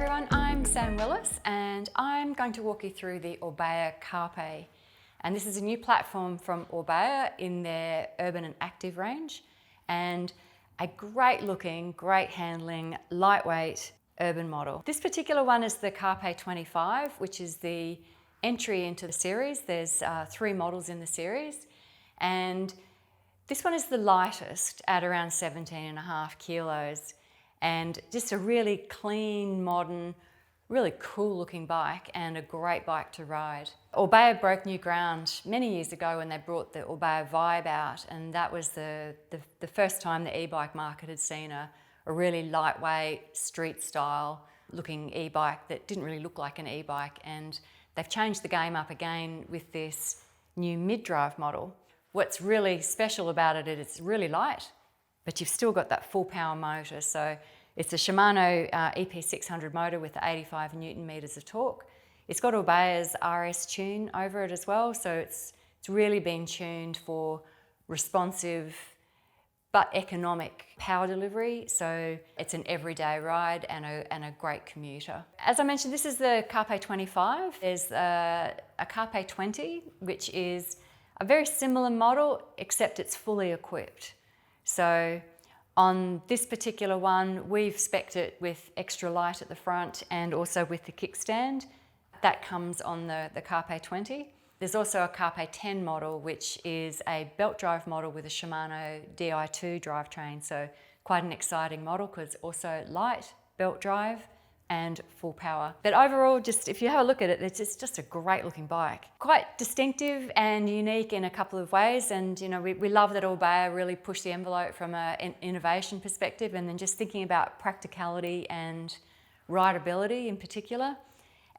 everyone, I'm Sam Willis and I'm going to walk you through the Orbea Carpe. And this is a new platform from Orbea in their urban and active range, and a great looking, great handling, lightweight urban model. This particular one is the Carpe 25, which is the entry into the series. There's 3 models in the series, and this one is the lightest at around 17.5 kilos. And just a really clean, modern, really cool looking bike and a great bike to ride. Orbea broke new ground many years ago when they brought the Orbea Vibe out, and that was the first time the e-bike market had seen a really lightweight, street style looking e-bike that didn't really look like an e-bike, and they've changed the game up again with this new mid-drive model. What's really special about it is it's really light, but you've still got that full power motor. So it's a Shimano EP600 motor with 85 Newton meters of torque. It's got Orbea's RS tune over it as well, so it's really been tuned for responsive but economic power delivery. So it's an everyday ride and a great commuter. As I mentioned, this is the Carpe 25. There's a Carpe 20, which is a very similar model, except it's fully equipped. So on this particular one, we've spec'd it with extra light at the front and also with the kickstand. That comes on the Carpe 20. There's also a Carpe 10 model, which is a belt drive model with a Shimano Di2 drivetrain. So quite an exciting model because it's also light, belt drive, and full power. But overall, just if you have a look at it, it's just a great looking bike. Quite distinctive and unique in a couple of ways, and you know, we love that Orbea really pushed the envelope from an innovation perspective, and then just thinking about practicality and rideability in particular.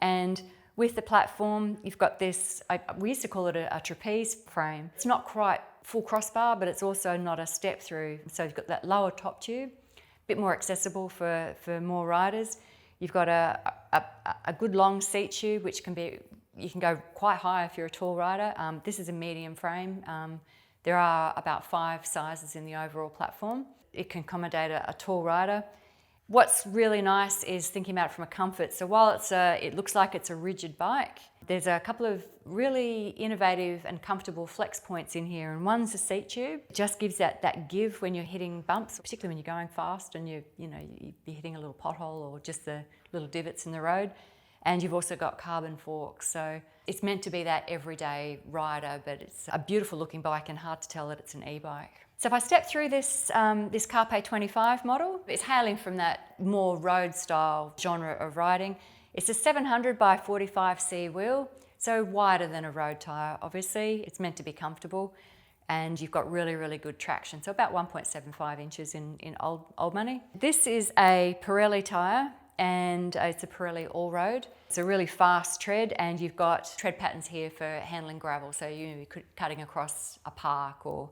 And with the platform, you've got this, we used to call it a trapeze frame. It's not quite full crossbar, but it's also not a step through. So you've got that lower top tube, a bit more accessible for more riders. You've got a good long seat tube, which you can go quite high if you're a tall rider. This is a medium frame. There are about 5 sizes in the overall platform. It can accommodate a tall rider. What's really nice is thinking about it from a comfort. So while it looks like it's a rigid bike, there's a couple of really innovative and comfortable flex points in here, and one's the seat tube. It just gives that give when you're hitting bumps, particularly when you're going fast and you'd be hitting a little pothole or just the little divots in the road. And you've also got carbon forks, so it's meant to be that everyday rider, but it's a beautiful looking bike and hard to tell that it's an e-bike. So if I step through this Carpe 25 model, it's hailing from that more road style genre of riding. It's a 700 by 45C wheel, so wider than a road tyre, obviously. It's meant to be comfortable, and you've got really, really good traction, so about 1.75 inches in old money. This is a Pirelli tyre, and it's a Pirelli all-road. It's a really fast tread, and you've got tread patterns here for handling gravel, so you're cutting across a park or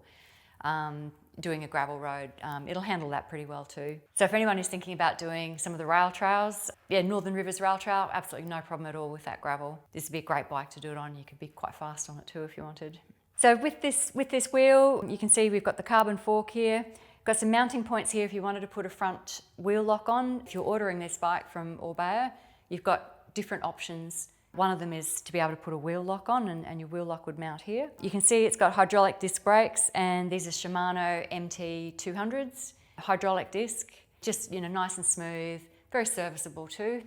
doing a gravel road. It'll handle that pretty well too. So if anyone is thinking about doing some of the rail trails, Northern Rivers Rail Trail, absolutely no problem at all with that gravel. This would be a great bike to do it on. You could be quite fast on it too if you wanted. So with this wheel, you can see we've got the carbon fork here. Got some mounting points here if you wanted to put a front wheel lock on. If you're ordering this bike from Orbea, you've got different options. One of them is to be able to put a wheel lock on, and your wheel lock would mount here. You can see it's got hydraulic disc brakes, and these are Shimano MT200s. Hydraulic disc, just nice and smooth, very serviceable too.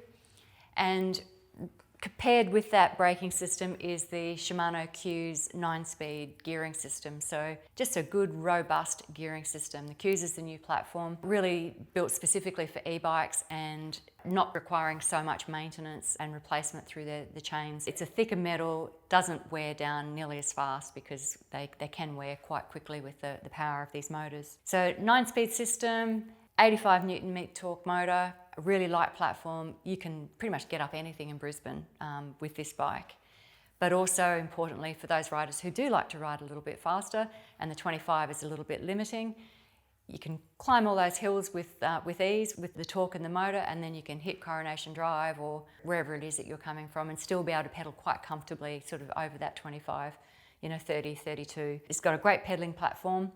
And paired with that braking system is the Shimano Q's 9-speed gearing system. So just a good, robust gearing system. The Q's is the new platform, really built specifically for e-bikes and not requiring so much maintenance and replacement through the chains. It's a thicker metal, doesn't wear down nearly as fast because they can wear quite quickly with the power of these motors. So 9-speed system, 85 Newton meter torque motor, a really light platform. You can pretty much get up anything in Brisbane with this bike. But also importantly for those riders who do like to ride a little bit faster, and the 25 is a little bit limiting, you can climb all those hills with ease with the torque and the motor, and then you can hit Coronation Drive or wherever it is that you're coming from and still be able to pedal quite comfortably sort of over that 25, 30, 32. It's got a great pedaling platform,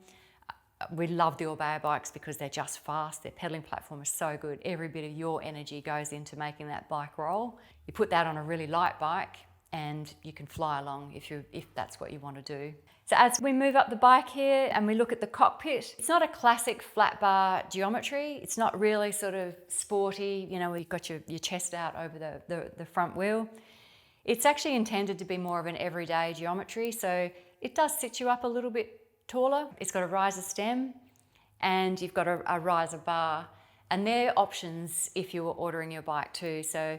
We love the Orbea bikes because they're just fast. Their pedaling platform is so good. Every bit of your energy goes into making that bike roll. You put that on a really light bike and you can fly along if that's what you want to do. So as we move up the bike here and we look at the cockpit, it's not a classic flat bar geometry. It's not really sort of sporty, you know, where you've got your chest out over the front wheel. It's actually intended to be more of an everyday geometry. So it does sit you up a little bit taller. It's got a riser stem and you've got a riser bar, and they're options if you were ordering your bike too. So,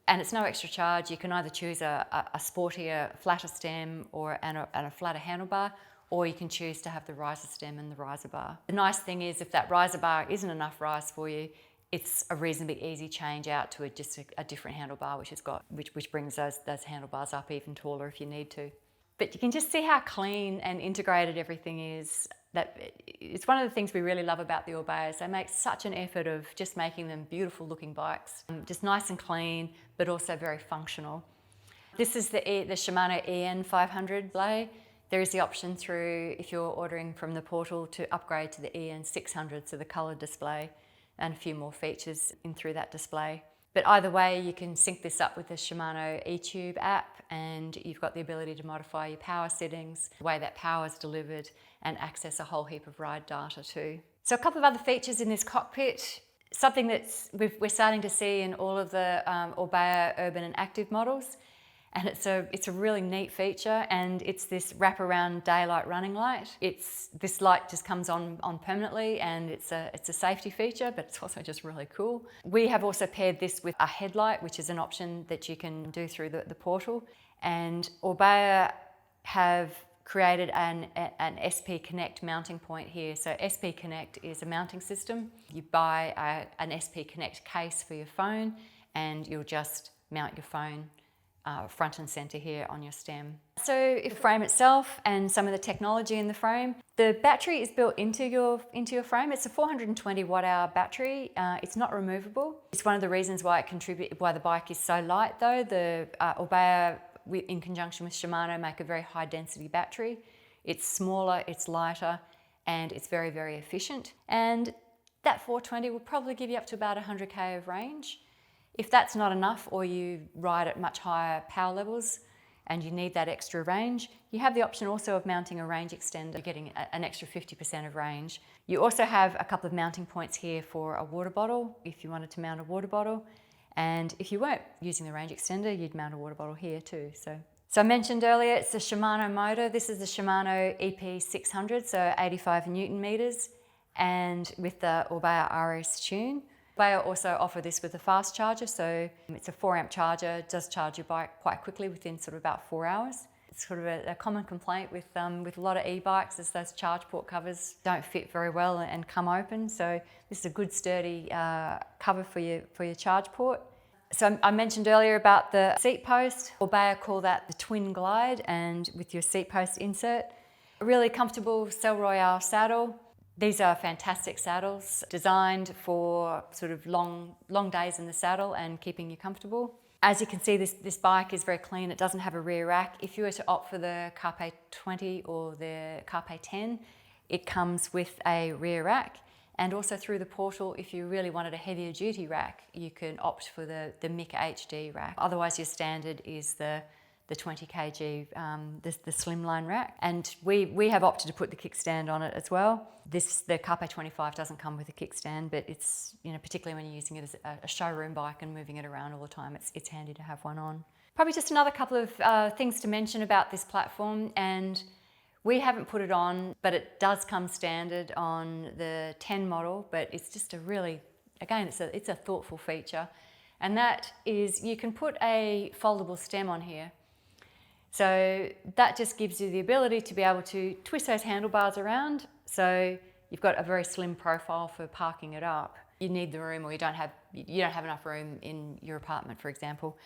and it's no extra charge. You can either choose a sportier, flatter stem and a flatter handlebar, or you can choose to have the riser stem and the riser bar. The nice thing is if that riser bar isn't enough rise for you, it's a reasonably easy change out to just a different handlebar, which brings those handlebars up even taller if you need to. But you can just see how clean and integrated everything is. That it's one of the things we really love about the Orbeas. They make such an effort of just making them beautiful looking bikes, just nice and clean, but also very functional. This is the Shimano EN500 display. There is the option through, if you're ordering from the portal, to upgrade to the EN600, so the coloured display, and a few more features in through that display. But either way, you can sync this up with the Shimano eTube app, and you've got the ability to modify your power settings, the way that power is delivered, and access a whole heap of ride data too. So a couple of other features in this cockpit, something that we're starting to see in all of the Orbea urban and active models, and it's a really neat feature, and it's this wraparound daylight running light. This light just comes on permanently, and it's a safety feature, but it's also just really cool. We have also paired this with a headlight, which is an option that you can do through the portal. And Orbea have created an SP Connect mounting point here. So SP Connect is a mounting system. You buy an SP Connect case for your phone, and you'll just mount your phone front and center here on your stem. So the frame itself and some of the technology in the frame, the battery is built into your frame. It's a 420 watt hour battery. It's not removable. It's one of the reasons why the bike is so light though. The Orbea, in conjunction with Shimano, make a very high density battery. It's smaller, it's lighter, and it's very, very efficient. And that 420 will probably give you up to about 100k of range. If that's not enough, or you ride at much higher power levels and you need that extra range, you have the option also of mounting a range extender. You're getting an extra 50% of range. You also have a couple of mounting points here for a water bottle, if you wanted to mount a water bottle. And if you weren't using the range extender, you'd mount a water bottle here too. So I mentioned earlier, it's the Shimano motor. This is the Shimano EP600, so 85 Newton meters, and with the Orbea RS tune. Orbea also offer this with a fast charger, so it's a 4 amp charger, does charge your bike quite quickly within sort of about 4 hours. It's sort of a common complaint with a lot of e-bikes is those charge port covers don't fit very well and come open. So this is a good sturdy cover for your charge port. So I mentioned earlier about the seat post. Orbea call that the twin glide, and with your seat post insert. A really comfortable Cell Royale saddle. These are fantastic saddles designed for sort of long days in the saddle and keeping you comfortable. As you can see, this bike is very clean. It doesn't have a rear rack. If you were to opt for the Carpe 20 or the Carpe 10, it comes with a rear rack. And also through the portal, if you really wanted a heavier duty rack, you can opt for the MIC HD rack. Otherwise, your standard is the 20 kg, the slimline rack. And we have opted to put the kickstand on it as well. The Carpe 25 doesn't come with a kickstand, but it's, particularly when you're using it as a showroom bike and moving it around all the time, it's handy to have one on. Probably just another couple of things to mention about this platform, and we haven't put it on, but it does come standard on the 10 model, but it's just a really, again, it's a thoughtful feature. And that is, you can put a foldable stem on here. So that just gives you the ability to be able to twist those handlebars around. So you've got a very slim profile for parking it up. You need the room, or you don't have enough room in your apartment, for example.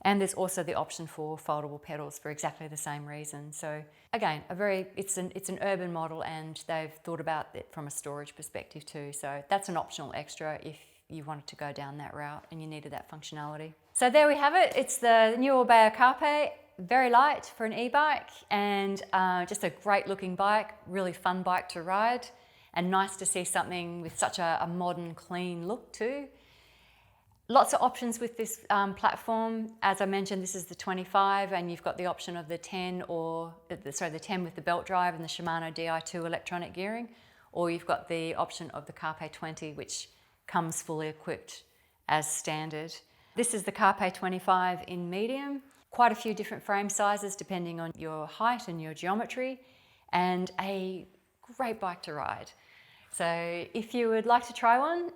And there's also the option for foldable pedals for exactly the same reason. So again, it's an urban model, and they've thought about it from a storage perspective too. So that's an optional extra if you wanted to go down that route and you needed that functionality. So there we have it. It's the new Orbea Carpe. Very light for an e-bike, and just a great looking bike, really fun bike to ride. and nice to see something with such a modern, clean look too. Lots of options with this platform. As I mentioned, this is the 25, and you've got the option of the 10 the 10 with the belt drive and the Shimano Di2 electronic gearing, or you've got the option of the Carpe 20, which comes fully equipped as standard. This is the Carpe 25 in medium. Quite a few different frame sizes depending on your height and your geometry, and a great bike to ride. So if you would like to try one,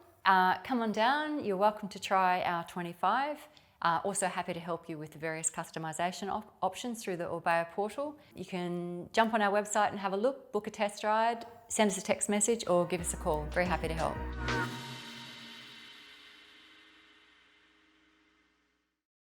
come on down. You're welcome to try our 25. Also happy to help you with the various customization options through the Orbea portal. You can jump on our website and have a look, book a test ride, send us a text message or give us a call. Very happy to help.